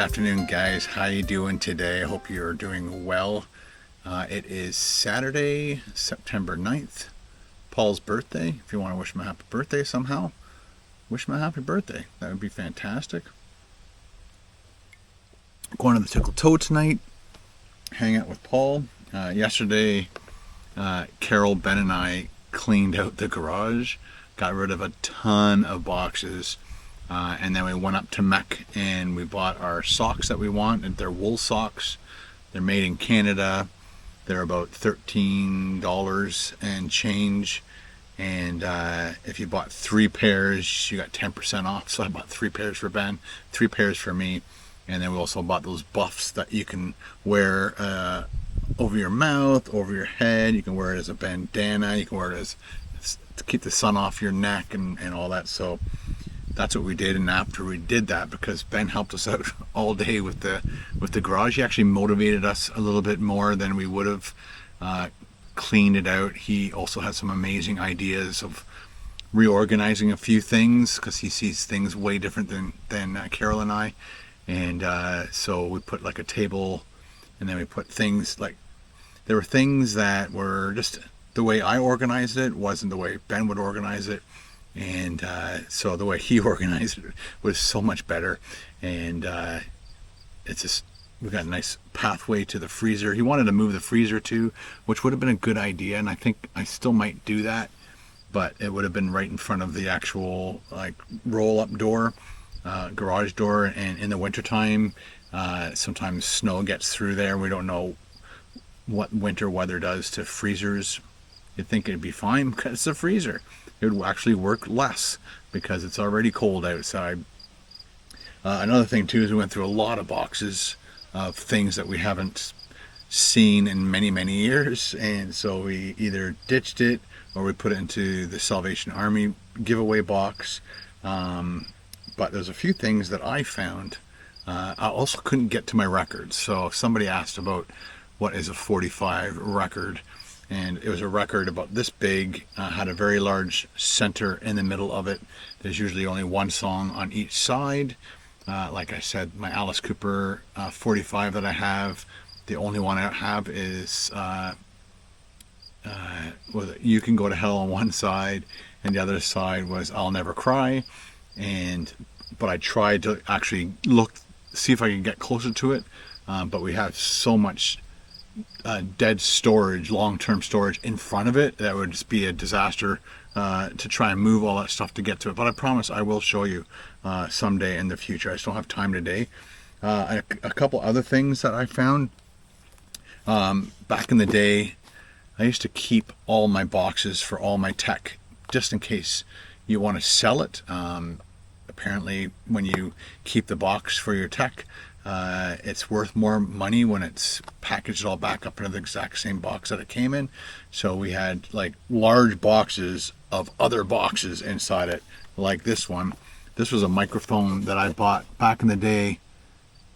afternoon, guys. How you doing today? I hope you're doing well. It is Saturday, September 9th, Paul's birthday. If you want to wish him a happy birthday somehow, wish him a happy birthday. That would be fantastic. Going to the Tickle Toe tonight, hang out with Paul. Yesterday, Carol, Ben, and I cleaned out the garage, got rid of a ton of boxes. And then we went up to Mech and we bought our socks that we want. And they're wool socks. They're made in Canada. They're about $13 and change. And if you bought 3 pairs, you got 10% off. So I bought 3 pairs for Ben, 3 pairs for me. And then we also bought those buffs that you can wear over your mouth, over your head. You can wear it as a bandana. You can wear it as to keep the sun off your neck and all that. So that's what we did. And after we did that, because Ben helped us out all day with the garage, he actually motivated us a little bit more than we would have cleaned it out. He also had some amazing ideas of reorganizing a few things, because he sees things way different than Carol and I. And so we put like a table, and then we put things like, there were things that were just the way I organized it wasn't the way Ben would organize it. And so the way he organized it was so much better. And it's just, we got a nice pathway to the freezer. He wanted to move the freezer too, which would have been a good idea. And I think I still might do that, but it would have been right in front of the actual like roll up door, garage door. And in the wintertime, sometimes snow gets through there. We don't know what winter weather does to freezers. You'd think it'd be fine because it's a freezer. It would actually work less because it's already cold outside. Another thing too is we went through a lot of boxes of things that we haven't seen in many, many years. And so we either ditched it or we put it into the Salvation Army giveaway box. But there's a few things that I found. I also couldn't get to my records. So somebody asked about what is a 45 record. And it was a record about this big, had a very large center in the middle of it. There's usually only one song on each side. Like I said, my Alice Cooper 45 that I have, the only one I have is You Can Go to Hell on one side, and the other side was I'll Never Cry. But I tried to actually see if I could get closer to it, but we have so much dead storage, long-term storage in front of it, that would just be a disaster to try and move all that stuff to get to it. But I promise I will show you someday in the future. I just don't have time today. A couple other things that I found. Back in the day, I used to keep all my boxes for all my tech, just in case you want to sell it. Apparently, when you keep the box for your tech, it's worth more money when it's packaged all back up into the exact same box that it came in. So we had like large boxes of other boxes inside it, like this one. This was a microphone that I bought back in the day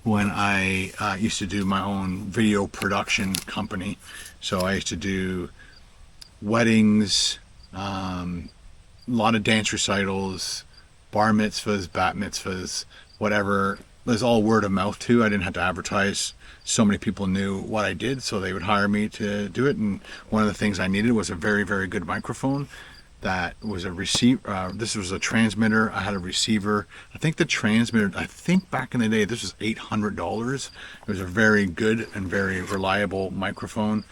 when I used to do my own video production company. So I used to do weddings, a lot of dance recitals, bar mitzvahs, bat mitzvahs, whatever. It was all word of mouth too. I didn't have to advertise. So many people knew what I did, so they would hire me to do it. And one of the things I needed was a very, very good microphone that was a receiver. This was a transmitter. I had a receiver. I think the transmitter, back in the day, this was $800. It was a very good and very reliable microphone.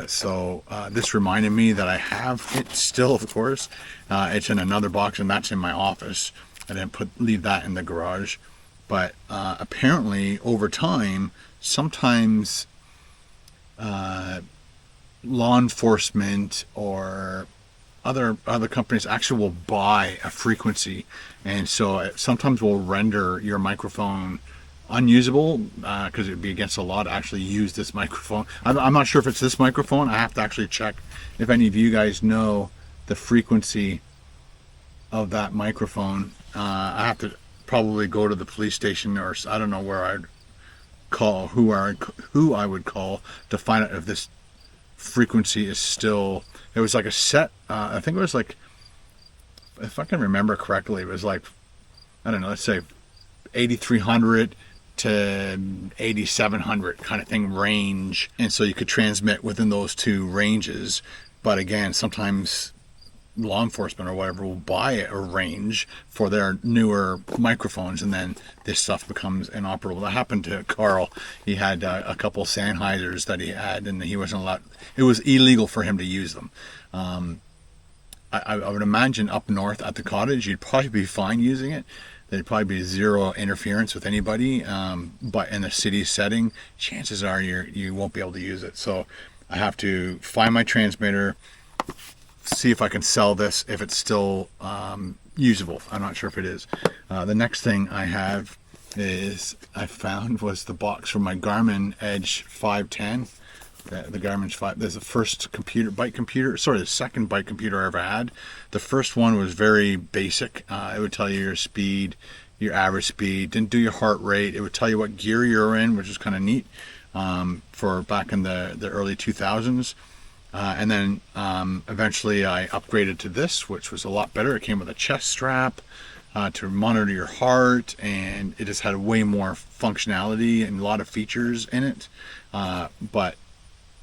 So this reminded me that I have it still, of course. It's in another box, and that's in my office. I didn't leave that in the garage. But apparently, over time, sometimes law enforcement or other companies actually will buy a frequency, and so it sometimes will render your microphone unusable because it'd be against the law to actually use this microphone. I'm not sure if it's this microphone. I have to actually check if any of you guys know the frequency of that microphone. I have to probably go to the police station, or I don't know where I'd call, who I would call to find out if this frequency is still. It was like a set. I think it was like, if I can remember correctly, it was like, I don't know, let's say 8,300 to 8700 kind of thing range, and so you could transmit within those two ranges. But again, sometimes law enforcement or whatever will buy a range for their newer microphones, and then this stuff becomes inoperable. That happened to Carl. He had a couple Sennheisers that he had, and he wasn't allowed. It was illegal for him to use them. I would imagine up north at the cottage, you'd probably be fine using it. There'd probably be zero interference with anybody. But in a city setting, chances are you won't be able to use it. So I have to find my transmitter, see if I can sell this, if it's still usable. I'm not sure if it is. The next thing I found was the box from my Garmin Edge 510. The Garmin's 5. There's the first bike computer. Sorry, the second bike computer I ever had. The first one was very basic. It would tell you your speed, your average speed. Didn't do your heart rate. It would tell you what gear you're in, which is kind of neat for back in the early 2000s. And then eventually I upgraded to this, which was a lot better. It came with a chest strap to monitor your heart, and it just had way more functionality and a lot of features in it. But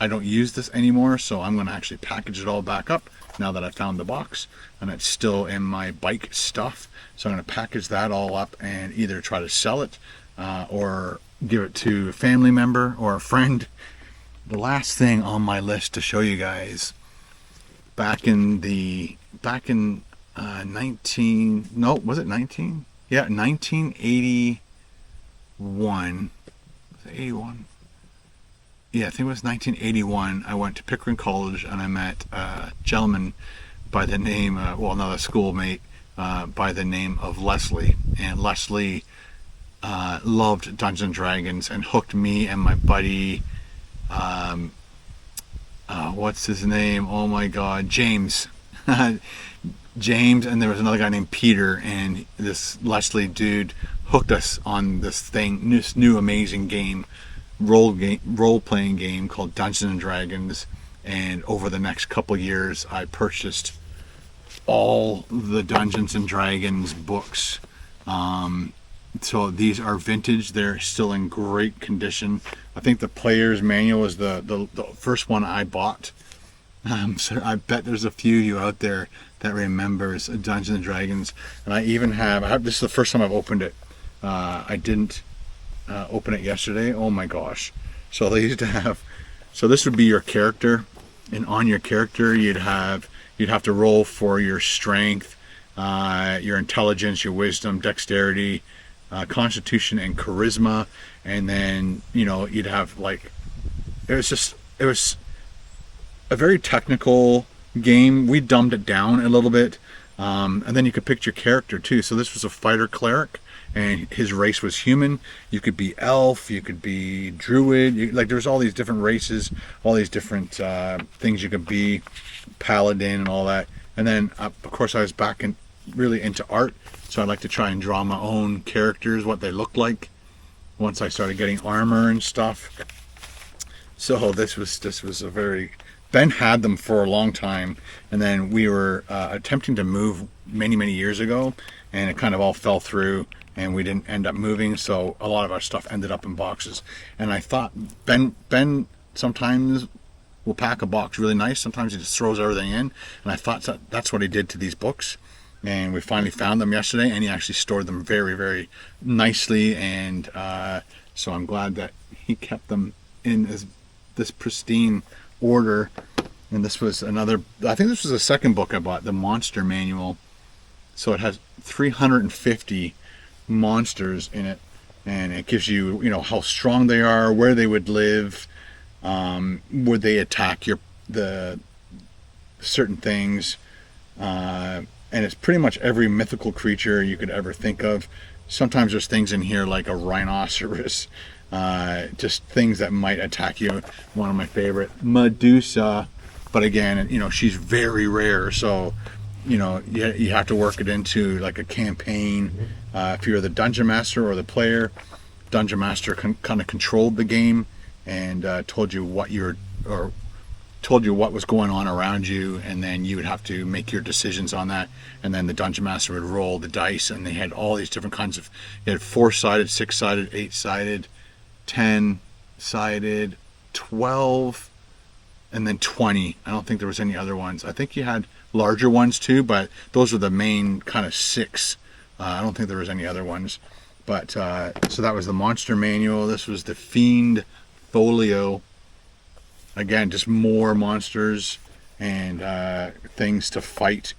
I don't use this anymore, so I'm going to actually package it all back up now that I found the box, and it's still in my bike stuff. So I'm going to package that all up and either try to sell it or give it to a family member or a friend. The last thing on my list to show you guys, back in 1981? Yeah, 1981. Was it 81? Yeah, I think it was 1981. I went to Pickering College and I met a gentleman by the name, another schoolmate by the name of Leslie. And Leslie loved Dungeons and Dragons and hooked me and my buddy, what's his name? Oh my God, James. James, and there was another guy named Peter, and this Leslie dude hooked us on this new amazing game, role-playing game called Dungeons and Dragons. And over the next couple years, I purchased all the Dungeons and Dragons books. So these are vintage. They're still in great condition. I think the player's manual is the first one I bought. So I bet there's a few of you out there that remembers Dungeons and Dragons. And I even have this is the first time I've opened it. I didn't open it yesterday. Oh my gosh. So they used to have, so this would be your character, and on your character you'd have to roll for your strength, your intelligence, your wisdom, dexterity, constitution, and charisma. And then you'd have it was a very technical game. We dumbed it down a little bit, and then you could pick your character too. So this was a fighter cleric, and his race was human. You could be elf, you could be druid, there's all these different races, all these different things you could be, paladin and all that. And then of course I was really into art, so I like to try and draw my own characters, what they look like, once I started getting armor and stuff. So this was a very, Ben had them for a long time, and then we were attempting to move many years ago, and it kind of all fell through, and we didn't end up moving, so a lot of our stuff ended up in boxes. And I thought Ben sometimes will pack a box really nice, sometimes he just throws everything in, and I thought that's what he did to these books. And we finally found them yesterday, and he actually stored them very, very nicely, and so I'm glad that he kept them in this pristine order. And this was I think this was the second book I bought, the Monster Manual. So it has 350 monsters in it, and it gives you, how strong they are, where they would live, would they attack the certain things, and it's pretty much every mythical creature you could ever think of. Sometimes there's things in here like a rhinoceros, just things that might attack you. One of my favorite, Medusa, but again, she's very rare, so you have to work it into like a campaign. If you're the dungeon master or the player, dungeon master kind of controlled the game and told you what told you what was going on around you, and then you would have to make your decisions on that. And then the dungeon master would roll the dice, and they had all these different kinds of. You had 4-sided, 6-sided, 8-sided, 10-sided, 12, and then 20. I don't think there was any other ones. I think you had larger ones too, but those were the main kind of 6. I don't think there was any other ones. But so that was the monster manual. This was the Fiend folio. Again, just more monsters and things to fight.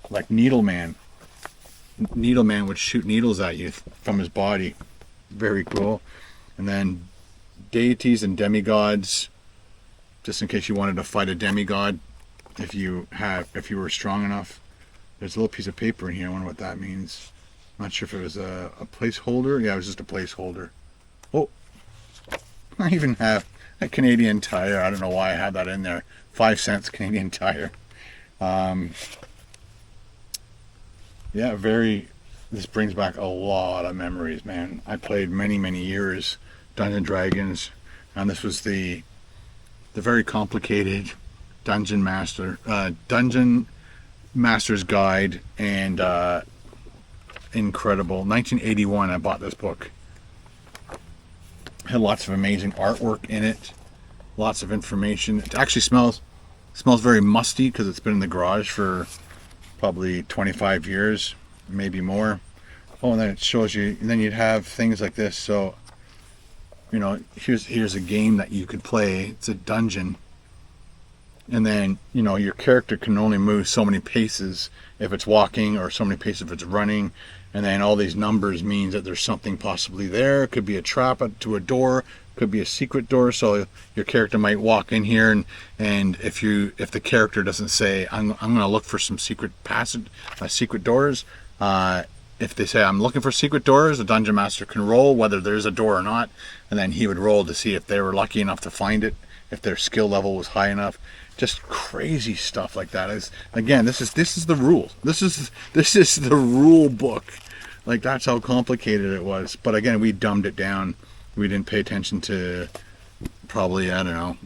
Like Needleman. Needleman would shoot needles at you from his body. Very cool. And then deities and demigods, just in case you wanted to fight a demigod, if you were strong enough. There's a little piece of paper in here. I wonder what that means. I'm not sure if it was a placeholder. Yeah, it was just a placeholder. Oh, I even have a Canadian Tire. I don't know why I had that in there. 5 cents Canadian Tire. Yeah, this brings back a lot of memories, man. I played many years Dungeons & Dragons, and this was the very complicated Dungeon Master's Guide, and incredible. 1981 I bought this book. Had lots of amazing artwork in it, lots of information. It actually smells very musty because it's been in the garage for probably 25 years, maybe more. Oh, and then it shows you, and then you'd have things like this. So, you know, here's a game that you could play. It's a dungeon. And then, you know, your character can only move so many paces if it's walking, or so many paces if it's running. And then all these numbers means that there's something possibly there. It could be a trap to a door, could be a secret door. So your character might walk in here, and if the character doesn't say, I'm going to look for some secret doors, if they say, I'm looking for secret doors, the dungeon master can roll whether there's a door or not, and then he would roll to see if they were lucky enough to find it, if their skill level was high enough. Just crazy stuff like that. Again, this is the rules. This is the rule book. Like, that's how complicated it was. But again, we dumbed it down. We didn't pay attention to probably, I don't know,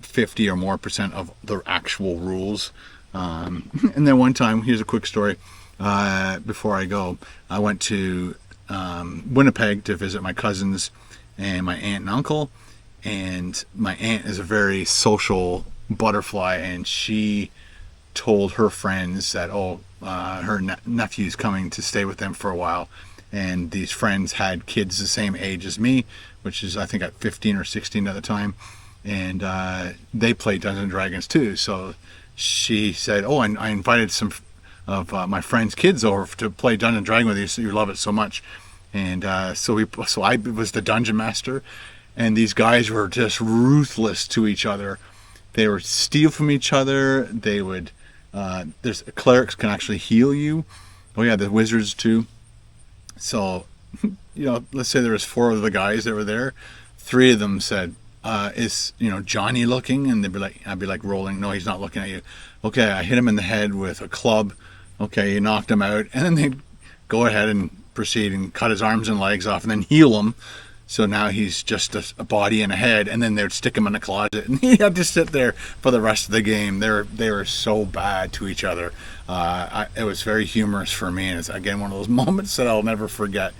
50 or more % of the actual rules. And then one time, here's a quick story. Before I go, I went to Winnipeg to visit my cousins and my aunt and uncle. And my aunt is a very social butterfly, and she told her friends that, her nephew's coming to stay with them for a while. And these friends had kids the same age as me, which is, I think, at 15 or 16 at the time. And they played Dungeons & Dragons too. So she said, I invited some of my friends' kids over to play Dungeons & Dragons with you, so you love it so much. And so I was the dungeon master. And these guys were just ruthless to each other. They would steal from each other. They would, there's clerics can actually heal you. Oh yeah, the wizards too. So, you know, let's say there was 4 of the guys that were there. 3 of them said, is, you know, Johnny looking? And I'd be like rolling. No, he's not looking at you. Okay, I hit him in the head with a club. Okay, you knocked him out. And then they'd go ahead and proceed and cut his arms and legs off and then heal him. So now he's just a body and a head, and then they would stick him in a closet, and he had to sit there for the rest of the game. They were so bad to each other. It was very humorous for me, and it's, again, one of those moments that I'll never forget.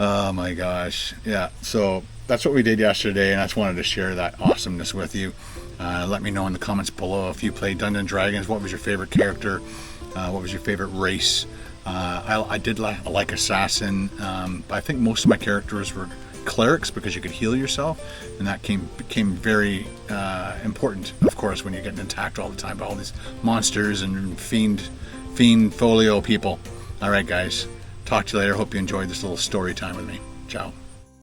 Oh my gosh. Yeah, so that's what we did yesterday, and I just wanted to share that awesomeness with you. Let me know in the comments below if you played Dungeons & Dragons. What was your favorite character? What was your favorite race? I did like Assassin, but I think most of my characters were clerics because you could heal yourself, and that became very important, of course, when you're getting attacked all the time by all these monsters and fiend folio people. All right, guys, talk to you later. Hope you enjoyed this little story time with me. Ciao.